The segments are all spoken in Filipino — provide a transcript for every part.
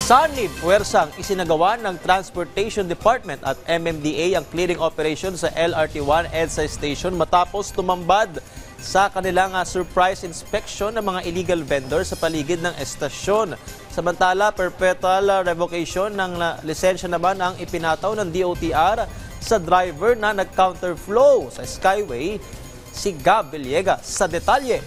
Sanib puwersang isinagawa ng Transportation Department at MMDA ang clearing operation sa LRT1 EDSA Station matapos tumambad sa kanilang surprise inspection ng mga illegal vendors sa paligid ng estasyon. Samantala, perpetual revocation ng lisensya naman ang ipinataw ng DOTR sa driver na nag-counterflow sa Skyway, si Gab Villegas sa detalye.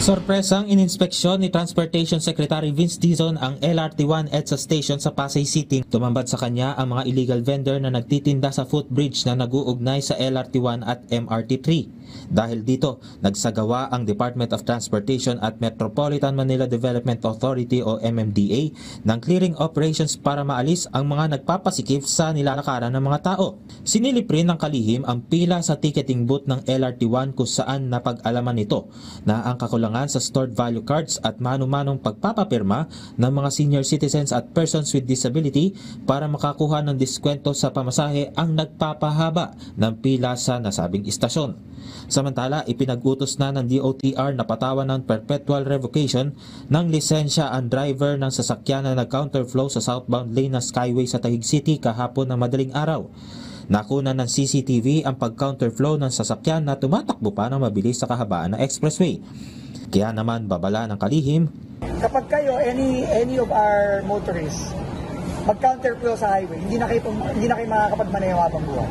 Sorpresang ininspeksyon ni Transportation Secretary Vince Dizon ang LRT1 EDSA Station sa Pasay City. Tumambad sa kanya ang mga illegal vendor na nagtitinda sa footbridge na nag-uugnay sa LRT1 at MRT3. Dahil dito, nagsagawa ang Department of Transportation at Metropolitan Manila Development Authority o MMDA ng clearing operations para maalis ang mga nagpapasikip sa nilalakaran ng mga tao. Sinilip rin ng kalihim ang pila sa ticketing booth ng LRT1 kung saan napag-alaman nito na ang kakulangan sa stored value cards at mano-manong pagpapapirma ng mga senior citizens at persons with disability para makakuha ng diskwento sa pamasahe ang nagpapahaba ng pila sa nasabing istasyon. Samantala, ipinag-utos na ng DOTR na patawan ng perpetual revocation ng lisensya ang driver ng sasakyan na nag-counterflow sa southbound lane ng Skyway sa Taguig City kahapon ng madaling araw. Nakuna ng CCTV ang pag-counterflow ng sasakyan na tumatakbo pa ng mabilis sa kahabaan ng expressway. Kaya naman babala ng kalihim, kapag kayo, any of our motorists, mag-counterflow sa highway, hindi na kayo makakapagmaneho habang buhay.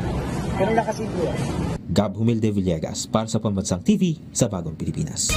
Ganun lang kasimple. Gab Humilde Villegas para sa Pambansang TV sa Bagong Pilipinas.